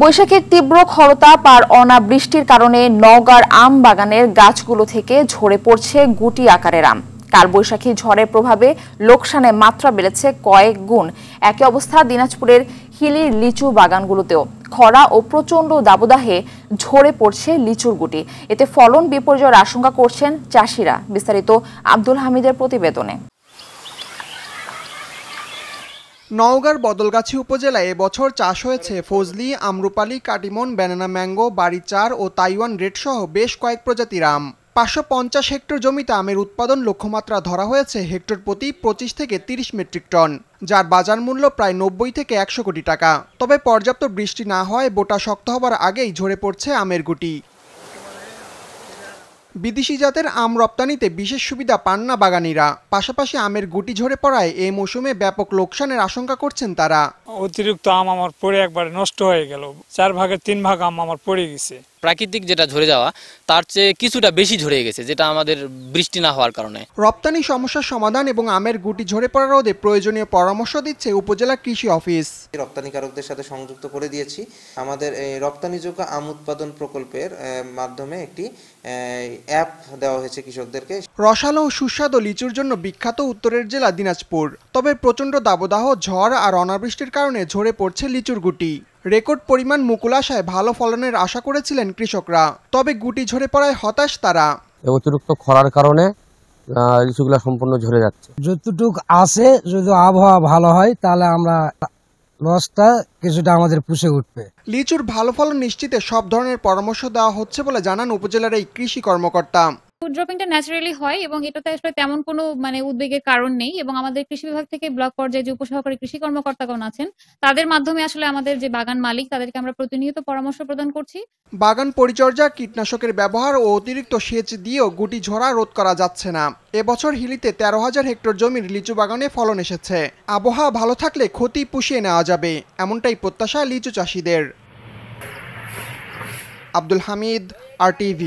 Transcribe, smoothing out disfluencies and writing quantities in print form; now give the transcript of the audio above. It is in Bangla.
বৈশাখীর তীব্র খরতাপ আর অনাবৃষ্টির কারণে নওগাঁর আম বাগানের গাছগুলো থেকে ঝরে পড়ছে গুটি আকারের আম। কালবৈশাখী ঝড়ের প্রভাবে লোকসানের মাত্রা বেড়েছে কয়েক গুণ। একই অবস্থা দিনাজপুরের হিলির লিচু বাগানগুলোতেও। খরা ও প্রচণ্ড দাবদাহে ঝরে পড়ছে লিচুর গুটি। এতে ফলন বিপর্যয়ের আশঙ্কা করছেন চাষিরা। বিস্তারিত আব্দুল হামিদের প্রতিবেদনে। নওগাঁর বদলগাছি উপজেলায় এবছর চাষ হয়েছে ফজলি, আম্রপালি, কাটিমন, ব্যানানা ম্যাঙ্গো, বাড়িচার ও তাইওয়ান রেড সহ বেশ কয়েক প্রজাতির আম। 550 হেক্টর জমিতে আমের উৎপাদন লক্ষ্যমাত্রা ধরা হয়েছে হেক্টর প্রতি 25 থেকে 30 মেট্রিক টন, যার বাজার মূল্য প্রায় 90 থেকে 100 কোটি টাকা। তবে পর্যাপ্ত বৃষ্টি না হওয়ায় বোটা শক্ত হবার আগেই ঝরে পড়ছে আমের গুটি। বিদেশি জাতের আম রপ্তানিতে বিশেষ সুবিধা পান না বাগানীরা। পাশাপাশি আমের গুটি ঝরে পড়ায় এই মৌসুমে ব্যাপক লোকসানের আশঙ্কা করছেন তারা। অতিরিক্ত আম আমার পড়ে একবার নষ্ট হয়ে গেল, 4 ভাগের 3 ভাগ আম আমার পড়ে গেছে। প্রাকৃতিক যেটা ঝরে যাওয়া তার চেয়ে কিছুটা বেশি ঝরে গেছে, যেটা আমাদের বৃষ্টি না হওয়ার কারণে। রপ্তানি সমস্যার সমাধান এবং আমের গুটি ঝরে পড়া রোধে প্রয়োজনীয় পরামর্শ দিচ্ছে উপজেলা কৃষি অফিস। রপ্তানিকারকদের সাথে সংযুক্ত করে দিয়েছি। আমাদের এই রপ্তানিযোগ্য আম উৎপাদন প্রকল্পের মাধ্যমে একটি অ্যাপ দেওয়া হয়েছে কৃষকদেরকে। রসালো ও সুস্বাদু লিচুর জন্য বিখ্যাত উত্তরের জেলা দিনাজপুর। তবে প্রচণ্ড দাবদাহ, ঝড় আর অনাবৃষ্টির কারণে ঝরে পড়ছে লিচুর গুটি। রেকর্ড পরিমাণ মুকুল আশায় ভালো ফলনের আশা করেছিলেন কৃষকরা, তবে গুটি ঝরে পড়ায় হতাশ তারা। অতিরিক্ত খরার কারণে লিচুগুলা সম্পূর্ণ ঝরে যাচ্ছে। যতটুক আছে, যদি আবহাওয়া ভালো হয় তাহলে আমরা লসটা কিছুটা আমাদের পুষে উঠবে। লিচুর ভালো ফলন নিশ্চিতে সব ধরনের পরামর্শ দেওয়া হচ্ছে বলে জানান উপজেলার এই কৃষি কর্মকর্তা। ফুড ড্রপিংটা ন্যাচারালি হয় এবং এটাতে আসলে তেমন কোনো উদ্বেগের কারণ নেই, এবং আমাদের কৃষি বিভাগ থেকে ব্লক পর্যায়ে যে উপসহকারী কৃষি কর্মকর্তাগণ আছেন তাদের মাধ্যমে আসলে আমাদের যে বাগান মালিক তাদেরকে আমরা প্রতিনিয়ত পরামর্শ প্রদান করছি। বাগান পরিচর্যা, কীটনাশকের ব্যবহার ও অতিরিক্ত সেচ দিয়েও গুটি ঝরা রোধ করা যাচ্ছে না। এবছর হিলিতে 13,000 হেক্টর জমির লিচু বাগানে ফলন এসেছে। আবহাওয়া ভালো থাকলে ক্ষতি পুষিয়ে নেওয়া যাবে, এমনটাই প্রত্যাশা লিচু চাষিদের। আব্দুল হামিদ, RTV।